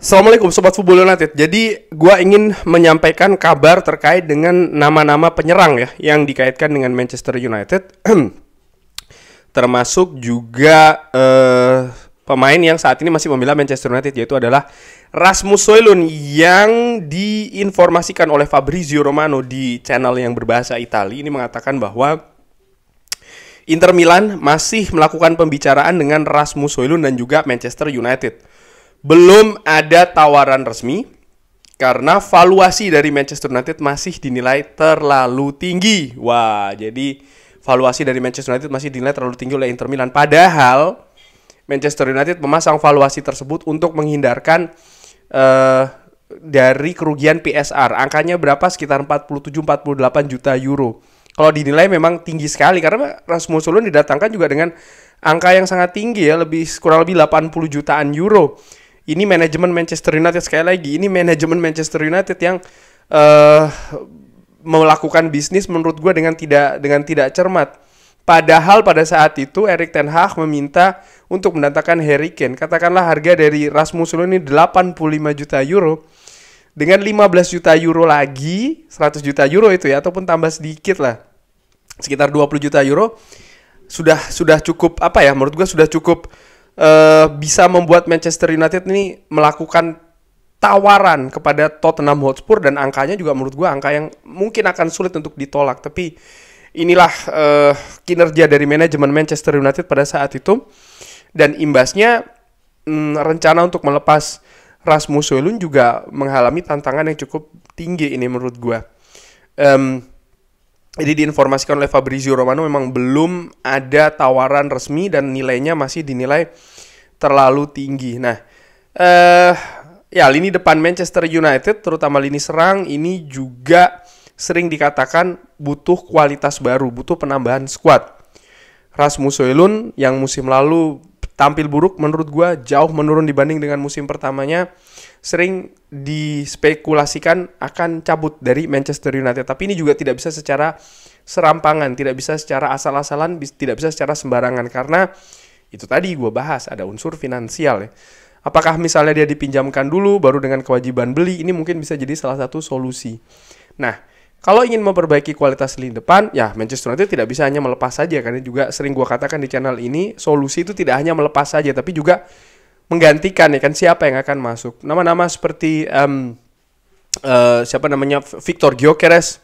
Assalamualaikum Sobat Football United. Jadi gua ingin menyampaikan kabar terkait dengan nama-nama penyerang ya yang dikaitkan dengan Manchester United. Termasuk juga pemain yang saat ini masih membela Manchester United, yaitu adalah Rasmus Højlund, yang diinformasikan oleh Fabrizio Romano di channel yang berbahasa Italia ini mengatakan bahwa Inter Milan masih melakukan pembicaraan dengan Rasmus Højlund dan juga Manchester United. Belum ada tawaran resmi karena valuasi dari Manchester United masih dinilai terlalu tinggi. Wah, jadi valuasi dari Manchester United masih dinilai terlalu tinggi oleh Inter Milan. Padahal Manchester United memasang valuasi tersebut untuk menghindarkan dari kerugian PSR. Angkanya berapa? Sekitar 47-48 juta euro. Kalau dinilai memang tinggi sekali karena Rasmus Højlund didatangkan juga dengan angka yang sangat tinggi ya, kurang lebih 80 jutaan euro. Ini manajemen Manchester United, sekali lagi, ini manajemen Manchester United yang melakukan bisnis menurut gue dengan tidak cermat. Padahal pada saat itu Erik ten Hag meminta untuk mendatangkan Harry Kane. Katakanlah harga dari Rasmus Højlund ini 85 juta euro. Dengan 15 juta euro lagi, 100 juta euro itu ya, ataupun tambah sedikit lah, sekitar 20 juta euro, sudah cukup, apa ya, menurut gue sudah cukup bisa membuat Manchester United ini melakukan tawaran kepada Tottenham Hotspur, dan angkanya juga menurut gue angka yang mungkin akan sulit untuk ditolak. Tapi inilah kinerja dari manajemen Manchester United pada saat itu, dan imbasnya rencana untuk melepas Rasmus Højlund juga mengalami tantangan yang cukup tinggi ini menurut gue. Jadi diinformasikan oleh Fabrizio Romano memang belum ada tawaran resmi dan nilainya masih dinilai terlalu tinggi. Nah, ya lini depan Manchester United, terutama lini serang, ini juga sering dikatakan butuh kualitas baru, butuh penambahan skuad. Rasmus Højlund yang musim lalu tampil buruk menurut gua, jauh menurun dibanding dengan musim pertamanya, sering dispekulasikan akan cabut dari Manchester United. Tapi ini juga tidak bisa secara serampangan, tidak bisa secara asal-asalan, tidak bisa secara sembarangan, karena itu tadi gue bahas, ada unsur finansial ya. Apakah misalnya dia dipinjamkan dulu baru dengan kewajiban beli, ini mungkin bisa jadi salah satu solusi. Nah, kalau ingin memperbaiki kualitas lini depan, ya Manchester United tidak bisa hanya melepas saja, karena juga sering gue katakan di channel ini, solusi itu tidak hanya melepas saja, tapi juga menggantikan ya kan, siapa yang akan masuk. Nama-nama seperti siapa namanya, Viktor Gyökeres,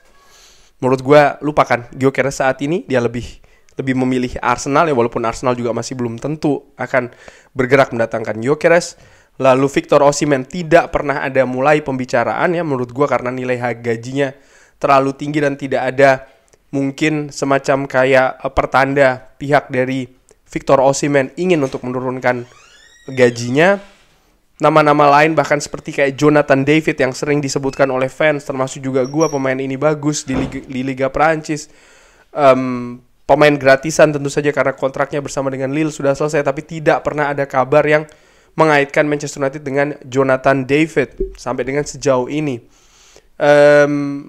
menurut gue lupakan. Gyökeres saat ini dia lebih memilih Arsenal ya, walaupun Arsenal juga masih belum tentu akan bergerak mendatangkan Gyökeres. Lalu Victor Osimhen tidak pernah ada mulai pembicaraan ya menurut gue, karena nilai gajinya terlalu tinggi dan tidak ada mungkin semacam kayak pertanda pihak dari Victor Osimhen ingin untuk menurunkan gajinya. Nama-nama lain bahkan seperti kayak Jonathan David yang sering disebutkan oleh fans, termasuk juga gue, pemain ini bagus di Liga Prancis. Pemain gratisan tentu saja karena kontraknya bersama dengan Lille sudah selesai, tapi tidak pernah ada kabar yang mengaitkan Manchester United dengan Jonathan David sampai dengan sejauh ini.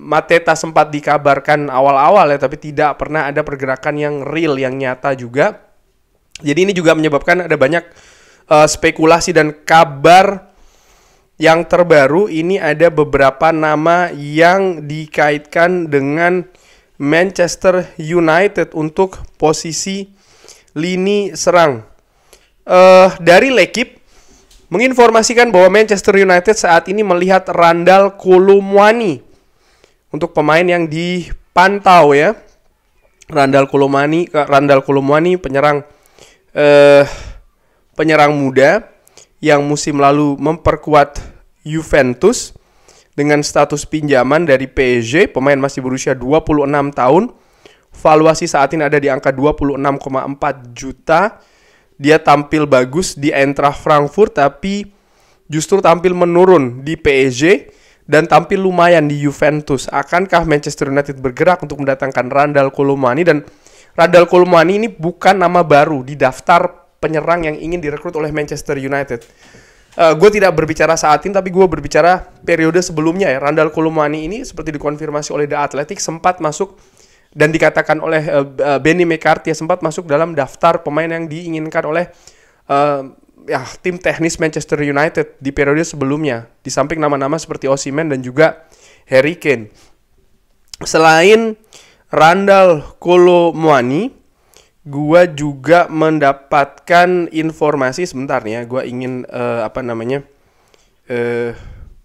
Mateta sempat dikabarkan awal-awal ya, tapi tidak pernah ada pergerakan yang real, yang nyata juga. Jadi ini juga menyebabkan ada banyak spekulasi dan kabar yang terbaru. Ini ada beberapa nama yang dikaitkan dengan Manchester United untuk posisi lini serang. Dari L'Équipe menginformasikan bahwa Manchester United saat ini melihat Randal Kolo untuk pemain yang dipantau ya. Randal Kolo penyerang muda yang musim lalu memperkuat Juventus dengan status pinjaman dari PSG. Pemain masih berusia 26 tahun. Valuasi saat ini ada di angka 26,4 juta. Dia tampil bagus di Eintracht Frankfurt, tapi justru tampil menurun di PSG dan tampil lumayan di Juventus. Akankah Manchester United bergerak untuk mendatangkan Randal Kolo Muani? Dan Randal Kolo Muani ini bukan nama baru di daftar penyerang yang ingin direkrut oleh Manchester United. Gue tidak berbicara saat ini, tapi gue berbicara periode sebelumnya ya. Randal Kolo Muani ini seperti dikonfirmasi oleh The Athletic sempat masuk, dan dikatakan oleh Benny McCarthy sempat masuk dalam daftar pemain yang diinginkan oleh ya tim teknis Manchester United di periode sebelumnya, di samping nama-nama seperti Osimhen dan juga Harry Kane. Selain Randal Kolo Muani, gua juga mendapatkan informasi sebentar nih ya. Gua ingin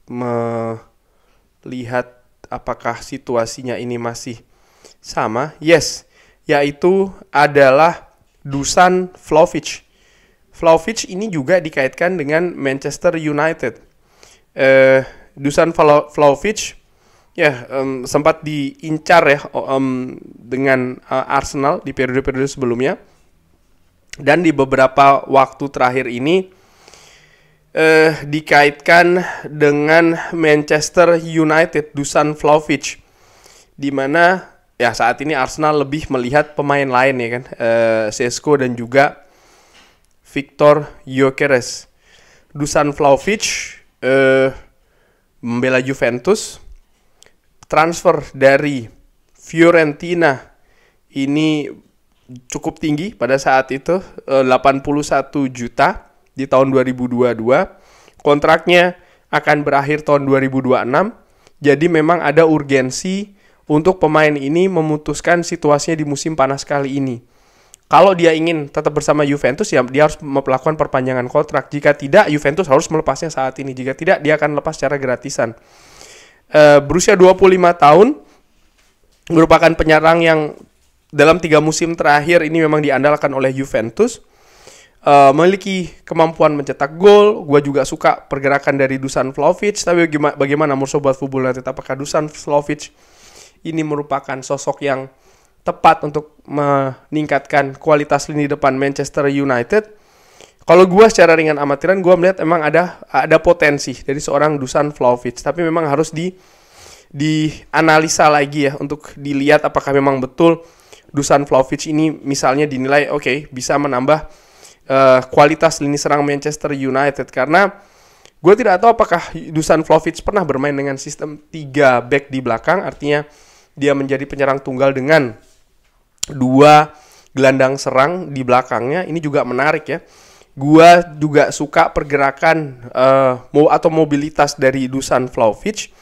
melihat apakah situasinya ini masih sama. Yes, yaitu adalah Dusan Vlahovic. Vlahovic ini juga dikaitkan dengan Manchester United. Dusan Vlahovic sempat diincar ya dengan Arsenal di periode-periode sebelumnya, dan di beberapa waktu terakhir ini dikaitkan dengan Manchester United, Dusan Vlahovic, di mana ya saat ini Arsenal lebih melihat pemain lain ya kan, Sesko dan juga Viktor Gyökeres. Dusan Vlahovic membela Juventus. Transfer dari Fiorentina ini cukup tinggi pada saat itu, 81 juta di tahun 2022. Kontraknya akan berakhir tahun 2026. Jadi memang ada urgensi untuk pemain ini memutuskan situasinya di musim panas kali ini. Kalau dia ingin tetap bersama Juventus, ya dia harus melakukan perpanjangan kontrak. Jika tidak, Juventus harus melepasnya saat ini. Jika tidak, dia akan lepas secara gratisan. Berusia 25 tahun, merupakan penyerang yang dalam 3 musim terakhir ini memang diandalkan oleh Juventus. Memiliki kemampuan mencetak gol. Gue juga suka pergerakan dari Dusan Vlahovic. Tapi bagaimana menurut Sobat Football United? Apakah Dusan Vlahovic ini merupakan sosok yang tepat untuk meningkatkan kualitas lini depan Manchester United? Kalau gue secara ringan amatiran, gue melihat emang ada potensi dari seorang Dusan Vlahovic. Tapi memang harus dianalisa lagi ya, untuk dilihat apakah memang betul Dusan Vlahovic ini misalnya dinilai bisa menambah kualitas lini serang Manchester United. Karena gue tidak tahu apakah Dusan Vlahovic pernah bermain dengan sistem 3 back di belakang. Artinya dia menjadi penyerang tunggal dengan 2 gelandang serang di belakangnya. Ini juga menarik ya. Gua juga suka pergerakan atau mobilitas dari Dusan Vlahovic.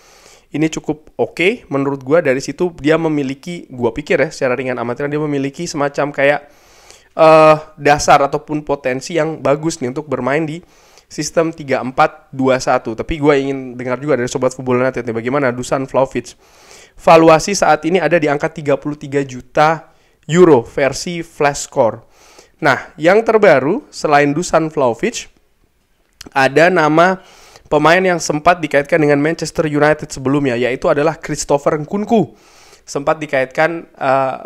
Ini cukup oke menurut gua. Dari situ dia memiliki, gua pikir ya secara ringan amatiran, dia memiliki semacam kayak dasar ataupun potensi yang bagus nih untuk bermain di sistem 3-4-2-1. Tapi gua ingin dengar juga dari Sobat Football United nih, bagaimana Dusan Vlahovic. Valuasi saat ini ada di angka 33 juta euro versi Flash Score. Nah, yang terbaru selain Dusan Vlahovic, ada nama pemain yang sempat dikaitkan dengan Manchester United sebelumnya, yaitu adalah Christopher Nkunku. Sempat dikaitkan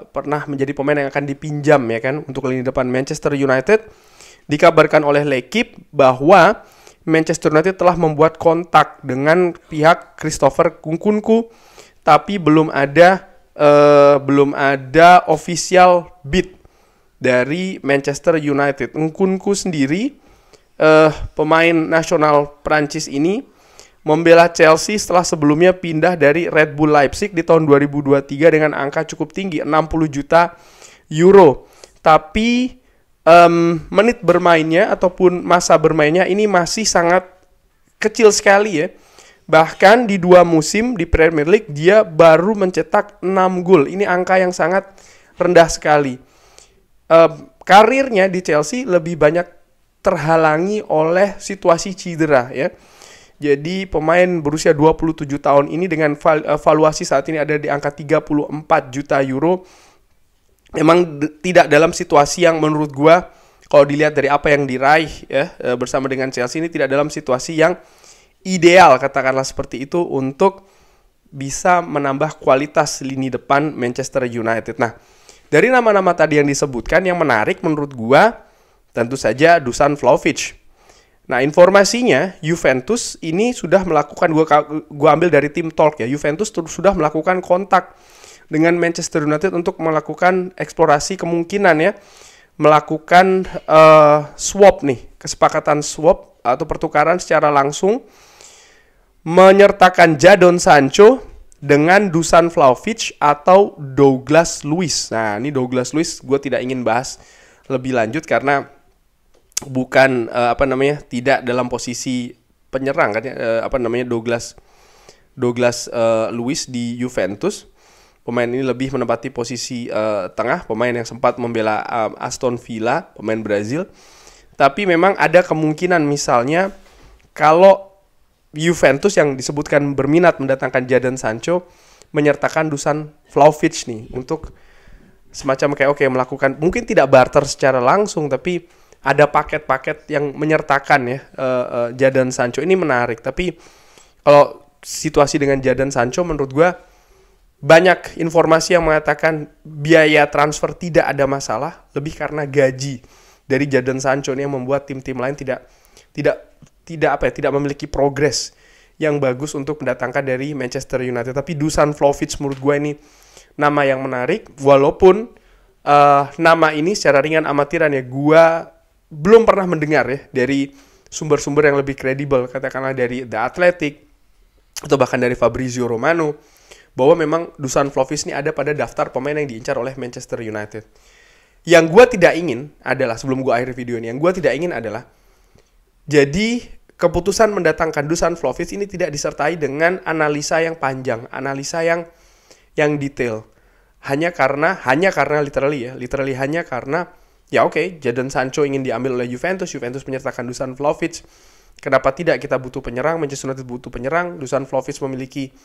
pernah menjadi pemain yang akan dipinjam ya kan untuk lini depan Manchester United. Dikabarkan oleh L'Équipe bahwa Manchester United telah membuat kontak dengan pihak Christopher Nkunku, tapi belum ada official bid dari Manchester United. Nkunku sendiri, pemain nasional Prancis ini membela Chelsea setelah sebelumnya pindah dari Red Bull Leipzig di tahun 2023 dengan angka cukup tinggi, 60 juta euro. Tapi menit bermainnya ataupun masa bermainnya ini masih sangat kecil sekali ya. Bahkan di 2 musim di Premier League dia baru mencetak 6 gol. Ini angka yang sangat rendah sekali. Karirnya di Chelsea lebih banyak terhalangi oleh situasi cedera ya. Jadi pemain berusia 27 tahun ini dengan valuasi saat ini ada di angka 34 juta euro. Memang tidak dalam situasi yang menurut gua, kalau dilihat dari apa yang diraih ya bersama dengan Chelsea, ini tidak dalam situasi yang ideal, katakanlah seperti itu, untuk bisa menambah kualitas lini depan Manchester United. Nah, dari nama-nama tadi yang disebutkan, yang menarik menurut gua tentu saja Dusan Vlahovic. Nah, informasinya Juventus ini sudah melakukan, gua ambil dari tim Talk ya, Juventus sudah melakukan kontak dengan Manchester United untuk melakukan eksplorasi kemungkinan ya, melakukan swap nih, kesepakatan swap atau pertukaran secara langsung, menyertakan Jadon Sancho dengan Dusan Vlahovic atau Douglas Luiz. Nah, ini Douglas Luiz gue tidak ingin bahas lebih lanjut karena tidak dalam posisi penyerang kan ya, Douglas Luiz di Juventus. Pemain ini lebih menempati posisi tengah, pemain yang sempat membela Aston Villa, pemain Brazil. Tapi memang ada kemungkinan misalnya kalau Juventus yang disebutkan berminat mendatangkan Jadon Sancho menyertakan Dusan Vlahovic nih untuk semacam kayak melakukan, mungkin tidak barter secara langsung tapi ada paket-paket yang menyertakan ya Jadon Sancho. Ini menarik, tapi kalau situasi dengan Jadon Sancho menurut gue banyak informasi yang mengatakan biaya transfer tidak ada masalah, lebih karena gaji dari Jadon Sancho ini yang membuat tim-tim lain tidak memiliki progres yang bagus untuk mendatangkan dari Manchester United. Tapi Dusan Vlahovic menurut gue ini nama yang menarik, walaupun nama ini secara ringan amatiran ya, gue belum pernah mendengar ya dari sumber-sumber yang lebih kredibel, katakanlah dari The Athletic atau bahkan dari Fabrizio Romano, bahwa memang Dusan Vlahovic ini ada pada daftar pemain yang diincar oleh Manchester United. Yang gue tidak ingin adalah, sebelum gue akhiri video ini, yang gue tidak ingin adalah jadi keputusan mendatangkan Dusan Vlahovic ini tidak disertai dengan analisa yang panjang, analisa yang detail. Hanya karena literally hanya karena Jadon Sancho ingin diambil oleh Juventus menyertakan Dusan Vlahovic. Kenapa tidak, kita butuh penyerang, Manchester United butuh penyerang. Dusan Vlahovic memiliki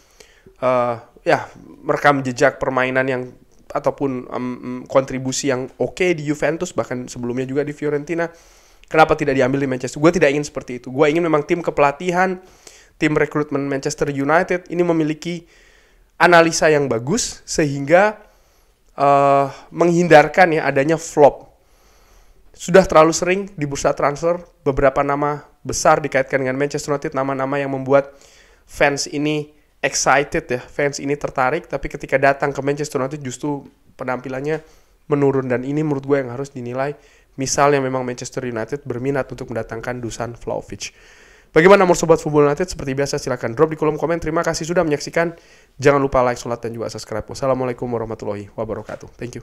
rekam jejak permainan yang ataupun kontribusi yang oke di Juventus, bahkan sebelumnya juga di Fiorentina. Kenapa tidak diambil di Manchester? Gue tidak ingin seperti itu. Gue ingin memang tim kepelatihan, tim rekrutmen Manchester United ini memiliki analisa yang bagus sehingga menghindarkan ya adanya flop. Sudah terlalu sering di bursa transfer beberapa nama besar dikaitkan dengan Manchester United, nama-nama yang membuat fans ini excited ya, fans ini tertarik, tapi ketika datang ke Manchester United justru penampilannya menurun, dan ini menurut gue yang harus dinilai. Misalnya memang Manchester United berminat untuk mendatangkan Dusan Vlahovic. Bagaimana menurut Sobat Football United? Seperti biasa silahkan drop di kolom komen. Terima kasih sudah menyaksikan. Jangan lupa like, sholat, dan juga subscribe. Wassalamualaikum warahmatullahi wabarakatuh. Thank you.